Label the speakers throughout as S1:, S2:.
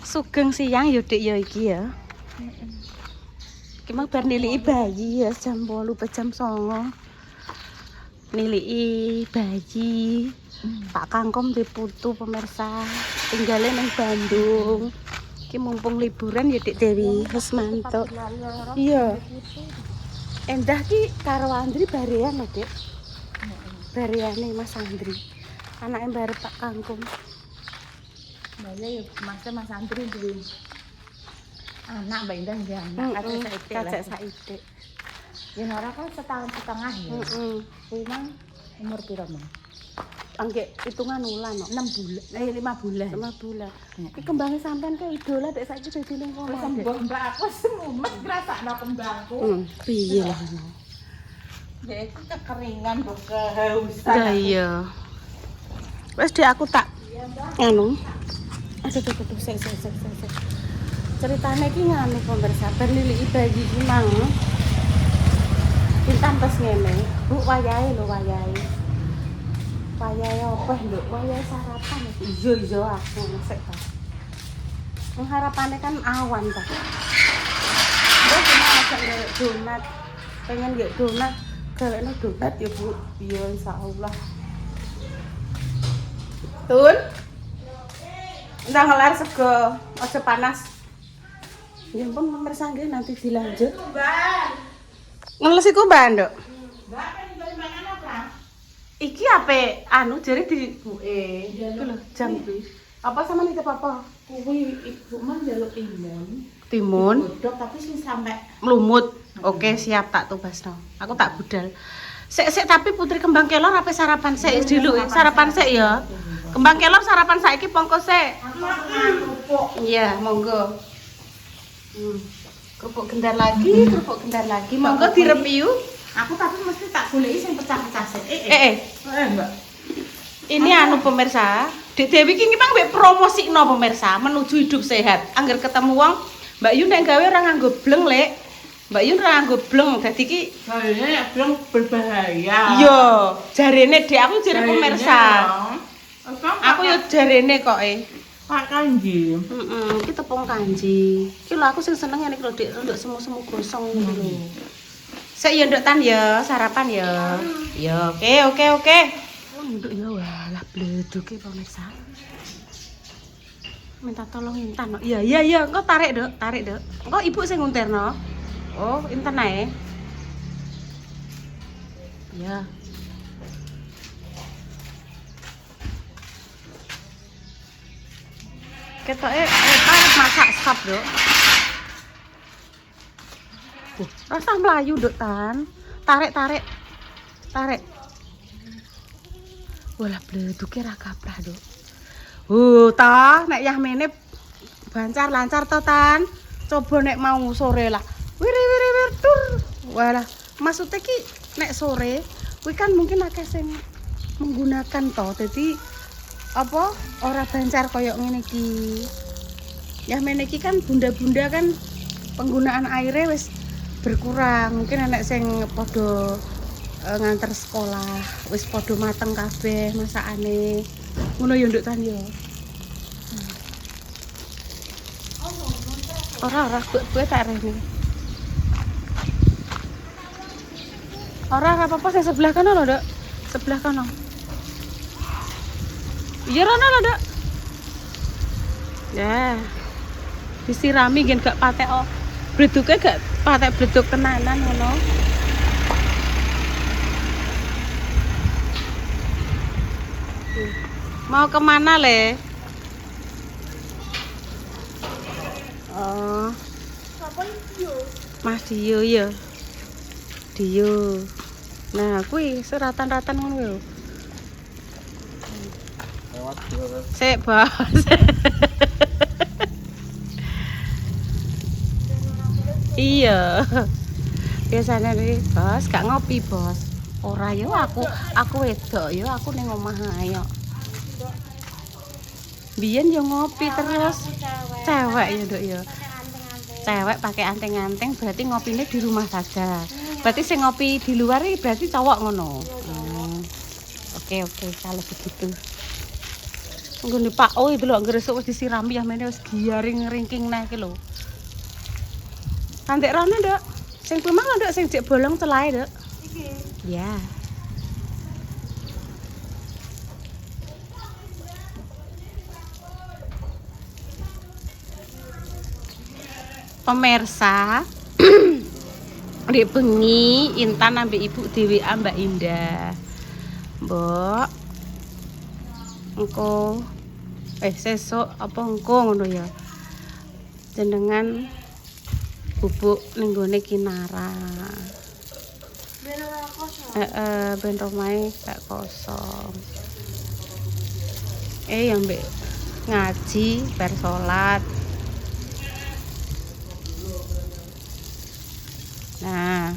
S1: Sugeng siang yo Dik ya iki ya. Iki mah bar niliki bayi ya jam 8 jam 9. Niliki bayi. Pak Kangkom diputu pemirsa. Tinggalnya nang Bandung. Iki mumpung liburan ya Dik Dewi Husmanto. Iya. Endah ki karo Andri barean lho Dik. Bareane Mas Andri. Anake bare Pak Kangkom.
S2: Bale Mas Andri duwe anak Mbak Indah ya anak
S1: kacek saiki.
S2: Yen ora kan setahun setengah ya. Kuwi mang umur piro mang?
S1: Angge hitungan wulan no.
S2: 6 bulan 5 bulan.
S1: 5 bulan. Iki kembange sampean ke idola dek saiki dadi ning kono.
S2: Sembuh Mbak aku semumet ngrasakno kembangku.
S1: Piye lah.
S2: Ya iki kekeringan kok kehausan.
S1: Lah iya. Wes Dik aku tak anu. Aduh sik. Ceritane iki nganu pemirsa, bar niliki bayi iki mang. Pintan pas ngene. Bu wayahe lho wayahe. Wayahe apa lho? Wayahe sarapan. Iya aku sik ta. Harapannya kan awan ta. Wes cuma ajak ngelek donat. Pengen nggak donat, galekno donat ya Bu. Iya insyaallah. Tun. Ndak ngelar sego, aja panas. Ya ampun pemirsa nggih nanti dilanjut. Ngeles iku Mbak, Nduk.
S2: Mbak pengen bali mangan apa?
S1: Iki ape anu jare dibuke. Iku lho jam kuwi. Apa sama nitip apa?
S2: Kuwi ibu mah njaluk timun.
S1: Timun,
S2: Godhog tapi sing sampe
S1: mlumut. Oke, siap tak tubasno. Aku tak budal. Sik tapi putri kembang kelor apa sarapan sik dulu. Sarapan sik ya. Kembang kelor sarapan saiki pongko sik. Iya, monggo. Kerupuk gendar lagi. Monggo direview.
S2: aku tapi mesti tak goleki sing pecah-pecah sik.
S1: Mbak. Ini anu pemirsa, Dik Dewi ki memang mbek promosikno pemirsa menuju hidup sehat. Angger ketemu wong, Mbak Yu nek gawe ora nganggo bleng, Lek. Mbak Yu ora nganggo bleng. Dadi ki
S2: Kayaknya nek bleng berbahaya.
S1: iya, jarene Dik aku jare pemirsa. Aku yo jarene kok
S2: Pak Kanji.
S1: Iki tepung kanji. Iki lho aku sing seneng ngene iki lho Dik, nduk semu-semu gosong ngono lho. Sik ya nduk tan ya, sarapan ya. Ya, oke. Nduk ya walah bleduke pemirsa. Minta tolong intan. Iya, engko tarik, Dok. Engko ibu sing nguntirno. Oh, intan ae. Ya. Ketoke arep masak sop, Dok. Rasa melayu, Dok, Tan. Tarik. Walah bleduke ra kaprah, Dok. Ta, nek yahmene lancar to, Tan. Coba nek mau sore lah. Wir tur. Walah, maksudnya ki nek sore kuwi kan mungkin akeh sing menggunakan to. Dadi apa ora bancar koyok ngene iki. Yahmene iki kan bunda-bunda kan penggunaan airnya wis berkurang. Mungkin anak sing padha nganter sekolah wis padha mateng kabeh masakane. Ngono ya nduk Tan ya. Ora gue tak rene. Ora apa-apa sing sebelah kono lho, Dok. Sebelah kono. Iya rono lho, Dok. Ya. Disirami gen gak patek bleduke gak patek bleduk tenanan ngono. Mau kemana, Le? Oh. Mas Dio ya. Dio. Nah, kuwi seratan-ratan ngono lho. Sik, Bos. Iya. Biasanya nih, Bos, gak ngopi, Bos. Ora yo aku wedok yo aku ning omah ae. Biyen yo ngopi terus. Cewek ya, Dok ya. Cewek pakai anteng-anteng berarti ngopine di rumah saja. Berarti sing ngopi di luar iki berarti cowok ngono. Oke, kalau begitu. Nggone Pak O itu lho ngresuk wis disirami ya mene wis giaring ringking neh iki lho. Nanti rene, Nduk. Sing kuwi mang Nduk sing jek bolong celahe, Nduk. Iki. Ya. Pemirsa, di bengi Intan ambek ibu dhewe Mbak Indah. Mbok. Engko sesuk apa engko ngono ya. Jenengan bubuk ning gone Kinara. Ben ora kosong. Ben omahe gak kosong. Ya mbek ngaji bar salat. Nah,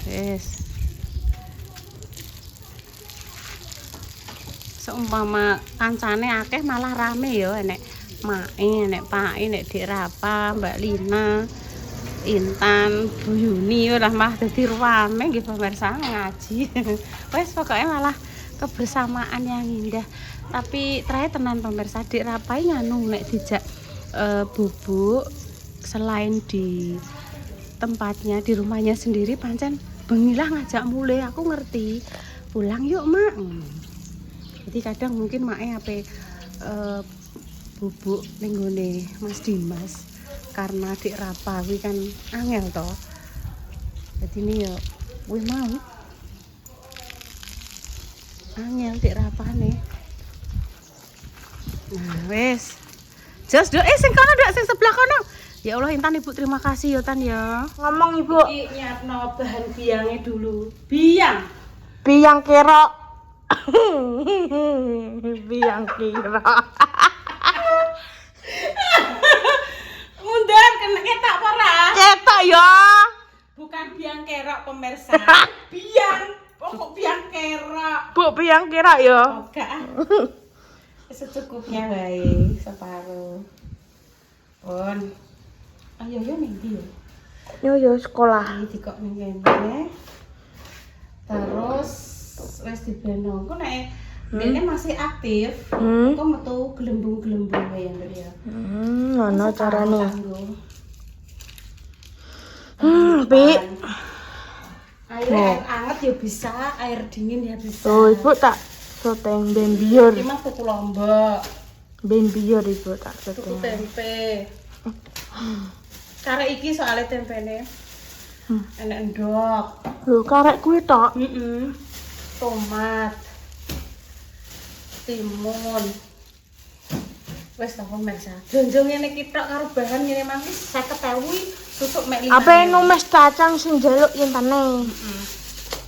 S1: wes. Seumpama kancane akeh malah rame ya, enek Mae, enek Pak, enek Dik Rapa, Mbak Lina, Intan, Bu Yuni ora mah dadi rame nggih pemirsa ngaji. Wes pokoknya malah kebersamaan yang indah. Tapi terakhir tenan pemirsa Dik Rapai nganu nek dijak bubuk selain di tempatnya di rumahnya sendiri pancen bengilah ngajak mulai aku ngerti pulang yuk mak. Jadi kadang mungkin mae ape bubuk ning gone Mas Dimas karena Dik Rapa kuwi kan angel to. Jadi ini ya kuwi mau angel Dik Rapane. Nah, wes. Jos do sing kono ndak sing sebelah kono. Ya Allah Intan Ibu terima kasih ya Tan ya.
S2: Ngomong Ibu.
S1: Iki nyiapno bahan biangnya dulu. Biang.
S2: Biang kerok. Biang kerok.
S1: Mundur kena ketak apa ora?
S2: Cetok ya.
S1: Bukan biang kerok pemirsa. Biang. Kok biang kerok?
S2: Bu biang kerok ya.
S1: Oke. Secukupnya wae separuh. Pun. Ayo yo ning ndi yo?
S2: Yo sekolah.
S1: Iki dikok ning kene. Terus wis dibeno. Ku nek dene masih aktif, kok metu gelembung-gelembung wae ya.
S2: Ngono carane.
S1: Pi. Air anget ya bisa, air dingin ya bisa.
S2: Oh, Ibu tak soteng ben biar.
S1: Iki mah tuku lombok.
S2: Ben biar Ibu tak
S1: Tuku
S2: soteng.
S1: tempe. Karek iki soalnya tempene. Enak endok.
S2: Lho karek kuwi tok.
S1: Tomat. Timun. Wes ta pemirsa. Jonjong ngene iki tok karo bahan ngene mang wis 50.000 susuk mek 5.
S2: Apa numes cacang sing njaluk intane?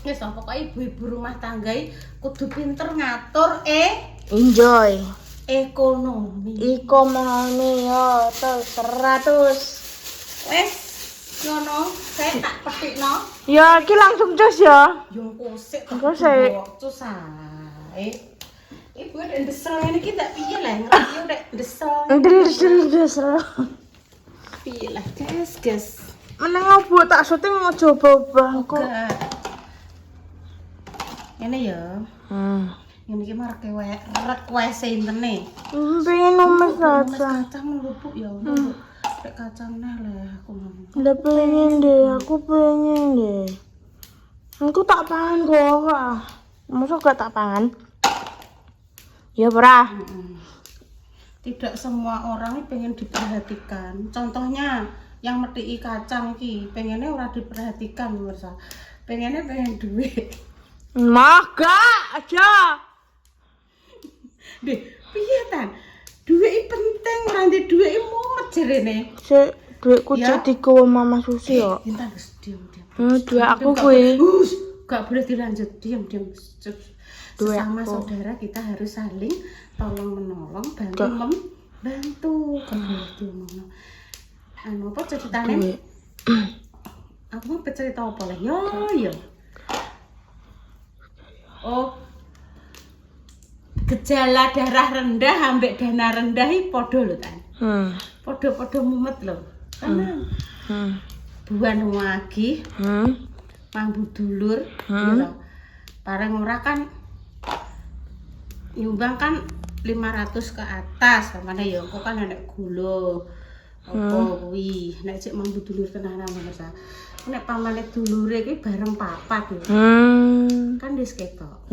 S1: Wis ta pokoke ibu-ibu rumah tangga kudu pinter ngatur
S2: Enjoy.
S1: ekonomi.
S2: Iko menoni yo terus 100.
S1: Wes ngono, saya tak petikno.
S2: Ya iki langsung cus ya.
S1: Yo kosek
S2: Kosek.
S1: cus ae. Ibu nek ndesel ngene iki tak piye lah ngerti nek ndesel.
S2: Ndel.
S1: Piye lah, gas.
S2: Meneng opo tak syuting aja obah kok.
S1: Ngene ya. Ngene iki mah request intene.
S2: Pengen numes
S1: Mas
S2: cacang.
S1: kacang lupuk ya. Nek kacang neh lah aku ngomong.
S2: Udah pengen deh, aku pengen deh. Aku tak pangan kok. Masa gak tak pangan? Ya berah.
S1: Tidak semua orang pengen diperhatikan. Contohnya yang metiki kacang ki pengennya ora diperhatikan pemirsa. Pengennya pengen duit.
S2: Maga aja.
S1: Deh, piye tan? Duit penting, ora ndek duit mumet jerene.
S2: Sik duitku
S1: Ya.
S2: jadi ke Mama Susi ya.
S1: Intan wis diam.
S2: Duit aku kuwi.
S1: Gak boleh dilanjut, diam.
S2: Duit
S1: Sesama
S2: aku.
S1: saudara kita harus saling tolong menolong, bantu membantu. Gak boleh diomongno. Anu apa ceritane?
S2: Duit.
S1: Aku mau cerita apa lah? Yo. Oh. Gejala darah rendah ambek dana rendah iki padha lho, Tan. Padha-padha mumet lho. Ana. Buan wagi. Mambu dulur. Gitu. Bareng ora kan nyumbang kan 500 ke atas, mana ya kok kan nek gula. Apa kuwi nek cek mambu dulur tenanan Mas. Nek pamane dulure iki bareng papat lho. Kan wis ketok.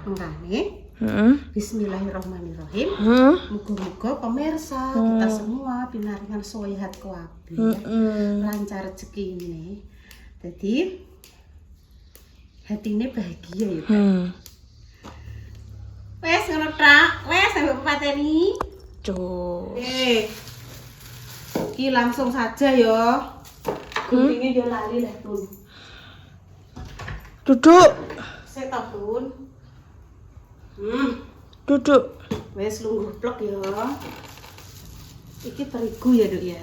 S1: Mengkane Bismillahirrahmanirrahim. Muga-muga pemirsa kita semua pinaringan sehat kabeh. Lancar rezekine. Jadi hatine bahagia ya. Wes ngono tak, wes sampe pateni.
S2: Cuk.
S1: Iki langsung saja ya. Guntingnya yo lali lah, Tun.
S2: Duduk.
S1: Sik ta, Tun.
S2: Duduk.
S1: Wes lungguh plek ya. Iki terigu ya, Duk ya.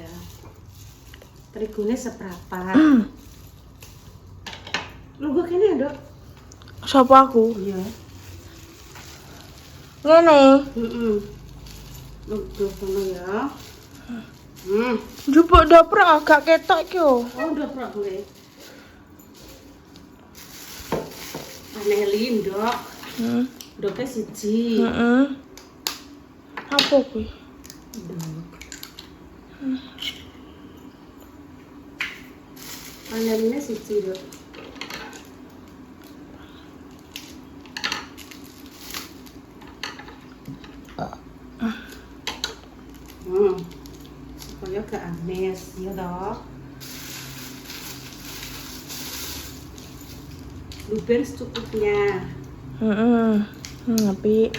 S1: Terigune seprapat. Lungguh kene, Duk.
S2: Sapa aku?
S1: Iya.
S2: Ngene.
S1: Lungguh kono ya.
S2: Jupuk dapur agak ketok iki yo.
S1: Oh, udah prak gue. Anelin, Dok. Doknya siji.
S2: Apa kuwi?
S1: Anelinnya siji, Dok. Supaya gak amis, ya toh. Luben secukupnya.
S2: Tapi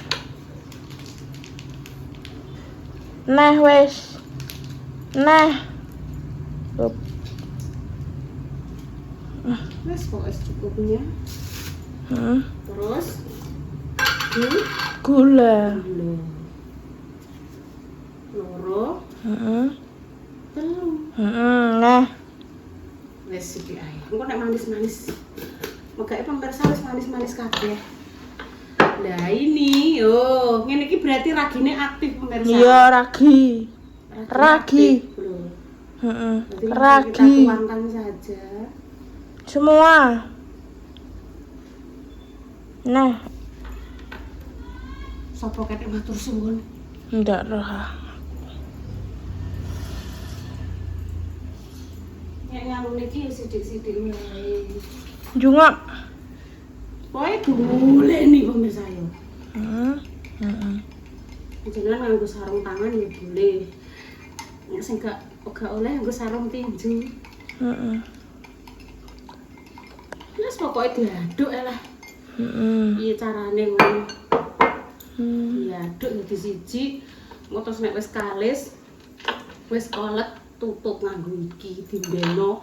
S2: nah wes. Nah. Up.
S1: Wes pokoknya secukupnya. Terus
S2: Gula.
S1: loro, telu.
S2: Nah.
S1: Wes sithik ae. Engko nek manis-manis. Megake pemirsa wis manis-manis kabeh. Nah ini, yo, ngene iki berarti ragine aktif pemirsa.
S2: Iya, ragi. Ragi.
S1: Ragi. Kita tuangkan saja.
S2: Semua. Nah,
S1: Sopo ketek matur suwun.
S2: ndak roh.
S1: Nek ngalune iki sithik-sithik wae.
S2: Jungak.
S1: Pokoke doleni pemirsa yo. Jenengan nganggo sarung tangan ya boleh. Nek sing gak oleh nganggo sarung tinju. Wis pokoke diaduk ae lah. Piye carane ngono? Diaduk dadi siji. Engko terus nek wis kalis, wis kolek tutup nganggo iki dindeno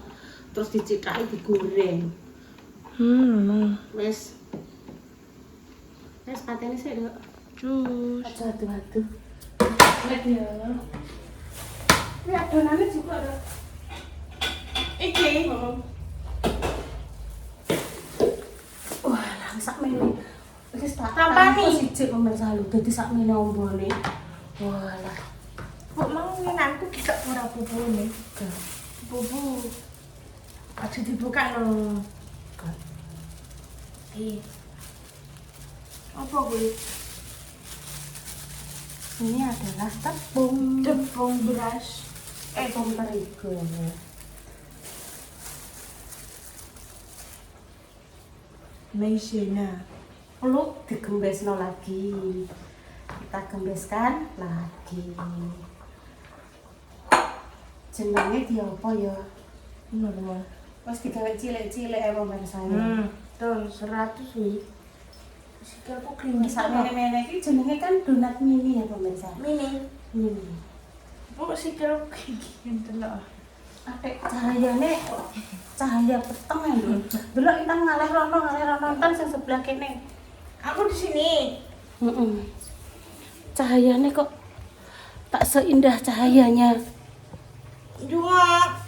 S1: terus dicithaki digoreng. Wis. Wis pateni sik, Dok.
S2: Jus.
S1: Aduh. Lihat ya. Ini adonannya juga ada. Iki. Wah, sak mene. Wis tak
S2: Tampani.
S1: siji pemirsa lho dadi sak mene ombone. Walah.
S2: Kok mau nginanku kita ora bubune.
S1: Bubu. Aja dibuka lho.
S2: Apa kuwi?
S1: Ini adalah tepung.
S2: Tepung beras.
S1: Tepung terigu.
S2: Maizena.
S1: Perlu digembesno lagi. Kita gembeskan lagi. Jenenge diapa ya?
S2: Normal.
S1: Wis digawe cilik-cilik ae pemirsa.
S2: Tuh 100 kuwi. Sikilku klinis
S1: Sak mene-mene iki jenenge kan donat mini ya pemirsa.
S2: mini.
S1: Mini.
S2: Kok sikilku ngenten lho.
S1: Atik cahayane cahaya peteng ya lho. Delok intan ngalih rono entan sing sebelah kene.
S2: Aku di sini.
S1: Cahayane kok tak seindah cahayanya.
S2: Jungak.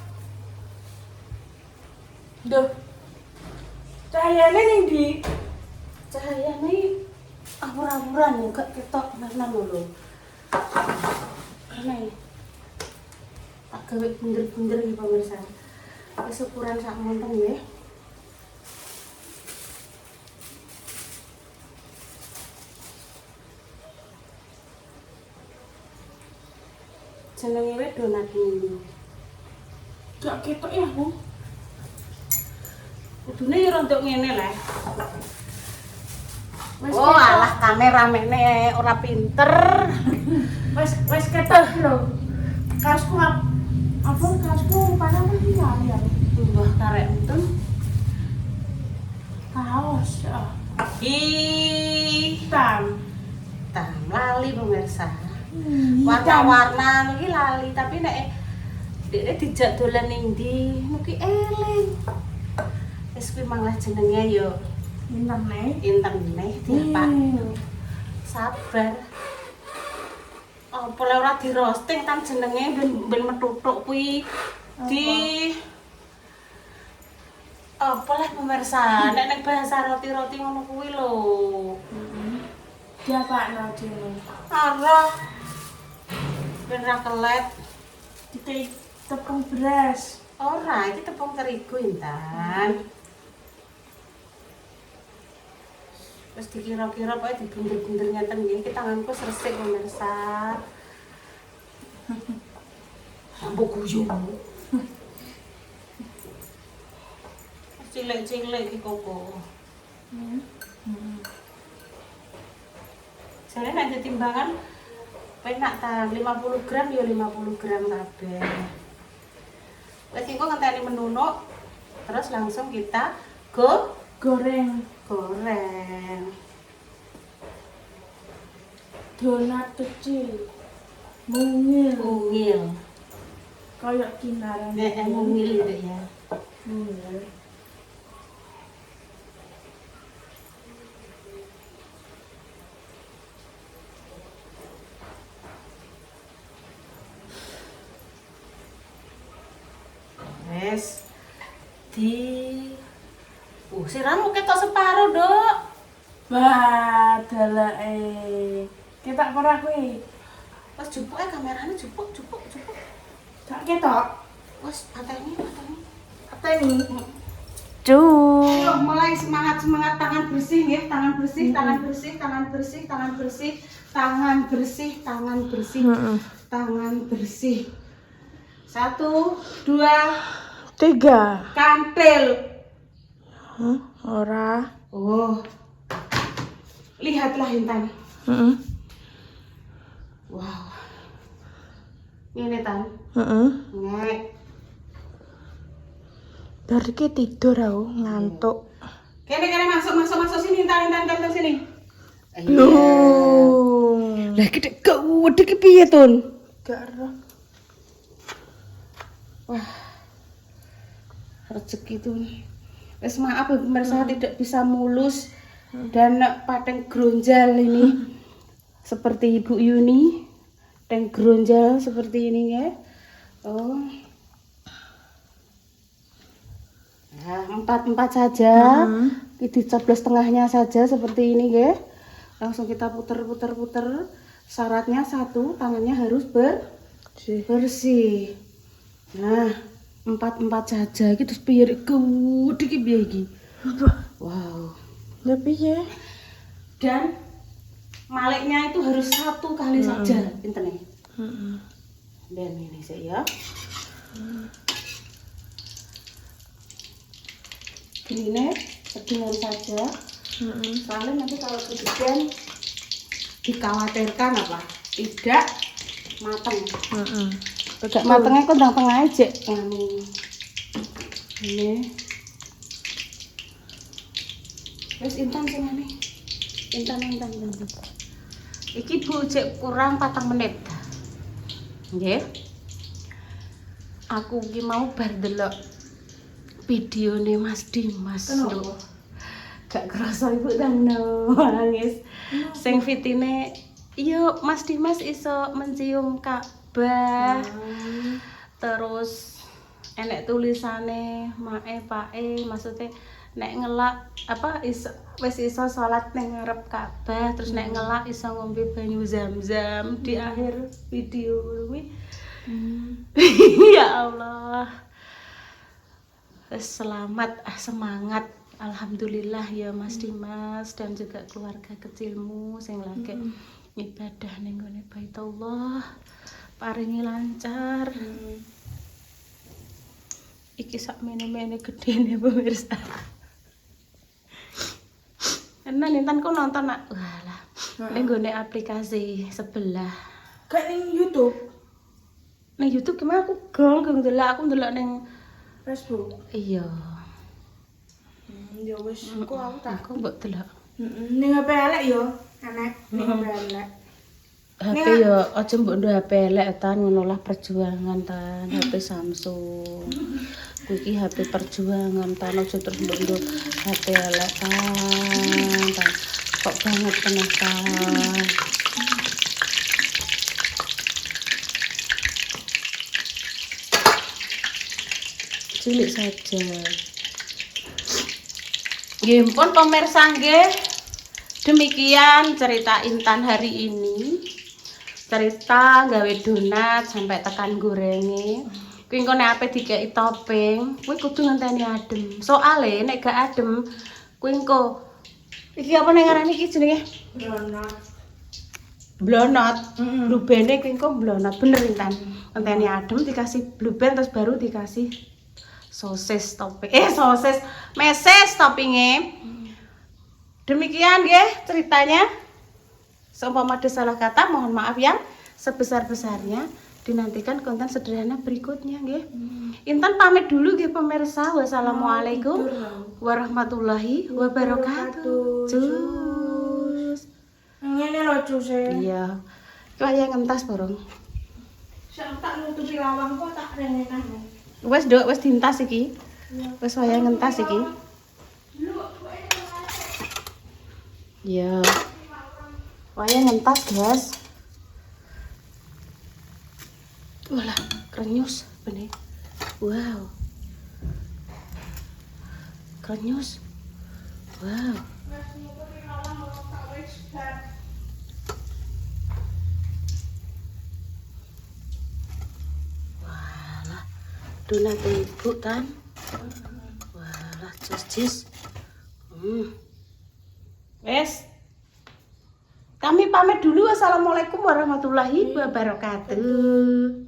S2: Duh. Cahayane ning ndi?
S1: Cahayane awur-awuran ya gak ketok tenan lho. Ini. Tak gawe bunder-bunder iki pemirsa. Wis ukuran sak monten nggih. Jenenge wae donat ini.
S2: Gak ketok ya, Bu.
S1: Kudune ya rontok ngene lah. Oh alah kameramene ora pinter.
S2: Wes ketok lho. Kaosku kaosku padahal iki ya.
S1: Mbah karek unten.
S2: Kaos.
S1: Hitam. Hitam lali pemirsa. Warna-warna iki lali tapi nek dekne dijak dolan ning ndi mugi eling. Wis kuwi manglah jenenge yo internet Pak. Sabar. Apa le ora di roasting kan jenenge ben metutuk kuwi di apa lah pemirsa nek nek bahasa roti-roti ngono kuwi lho.
S2: Dia Pak Nadine.
S1: Arah ben ra kelet
S2: Dikai tepung beras.
S1: ora iki tepung terigu Intan. Terus dikira-kira pokoke dibunder-bunder ngeten nggih iki tanganku resik pemirsa. Ambo guyu. Cilik-cilik iki koko. Saya nek ditimbangan penak ta 50 gram ya 50 gram kabeh. Wes engko ngenteni menunuk terus langsung kita
S2: Goreng donat kecil. Mungil. Kayak kinaran.
S1: Mungil itu ya.
S2: Mungil.
S1: Wes di siramu ketok separo, Dok.
S2: Wah, deleke. Ketak ora kuwi.
S1: Wes jupuke kamerane jupuk.
S2: Gak ketok.
S1: Wes pateni.
S2: Ateni.
S1: Ayo mulai semangat tangan bersih nggih, tangan bersih. 1, 2,
S2: 3.
S1: kantil.
S2: Ora.
S1: Oh. Lihatlah Intan.
S2: Heeh.
S1: Wow. Ini Tan. Ngek.
S2: Dari ki tidur aku ngantuk.
S1: Kene masuk sini Intan sini.
S2: Loh.
S1: Lah iki gede ki piye, Tun?
S2: Gak ero.
S1: Wah. Rezeki Tun. Wes maaf ya pemirsa tidak bisa mulus dan pateng gronjal ini. Seperti Ibu Yuni. Teng gronjal seperti ini ya. Oh. Nah, 4 saja. Ini dicoblos tengahnya saja seperti ini ya. Langsung kita puter. Syaratnya 1, tangannya harus bersih. Nah, 4 saja iki terus piye gede iki piye iki. Wow.
S2: Lah piye?
S1: Dan maliknya itu harus 1 kali saja intene. Dan ini saya. Gini sedang saja. Soalnya nanti kalau kemudian dikhawatirkan apa? Tidak matang. Tidak matangnya kok tengah aja. Ini. Wes Intan sing ngene. Intan. Iki Bu cek kurang 4 menit. Nggih. Aku iki mau bar delok videone Mas Dimas lho. Gak kerasa Ibu Tano nangis. Sing fitine iya Mas Dimas iso mencium Ka'bah. Terus enek tulisane mae pae maksudnya nek ngelak apa iso wis iso salat ning ngarep Ka'bah terus nek ngelak iso ngombe banyu Zam-Zam di akhir video kuwi Ya Allah. Selamat, semangat. Alhamdulillah ya Mas Dimas dan juga keluarga kecilmu sing lagi ibadah ning gone Baitullah. Paringi lancar. Iki sak mene-mene gedene pemirsa. Enak Intan kok nonton nak. Walah. Ning gone aplikasi sebelah.
S2: Gak ning YouTube,
S1: Ning YouTube gimana aku gong ndelok aku ndelok ning
S2: Facebook.
S1: iya.
S2: Ya wis, kok aku tak.
S1: Aku mbok delok.
S2: Ning HP elek yo, anak. Ning HP elek.
S1: HP yo aja mbok nduk HP elek tan ngono lah perjuangan tan HP Samsung. Kuwi iki HP perjuangan tan aja terus mbok nduk HP elek tan. Kok banget kenapa? Cilik saja. Nggih pun pemirsa nggih. Demikian cerita Intan hari ini. Cerita gawe donat sampai tekan gorenge. Kuwi engko nek ape dikeki topping, kuwi kudu ngenteni adem. Soale nek gak adem, kuwi engko iki apa ning ngarani iki jenenge?
S2: Donat.
S1: Blonot. Blubene kuwi engko blonot bener Intan. Ngenteni adem dikasih bluben terus baru dikasih sosis topping. Sosis, meses toppingnya. Demikian nggih ceritanya. Seumpama ada salah kata mohon maaf yang sebesar-besarnya. Dinantikan konten sederhana berikutnya nggih. Intan pamit dulu nggih pemirsa. Wassalamualaikum warahmatullahi wabarakatuh. Cus.
S2: Ngene lho cuse.
S1: Iya. Kaya ngentas borong.
S2: Sak tak nutupi lawang kok tak rengenah.
S1: Wes Dok, wes dintas iki. Wes wayah ngentas iki. Iya. Wayah ngentas, guys. Walah, krenyus bener. Wow. Krenyus. Wow. Walah, donat ibu kan. Walah, jus. Wes. Kami pamit dulu. Wassalamualaikum warahmatullahi wabarakatuh.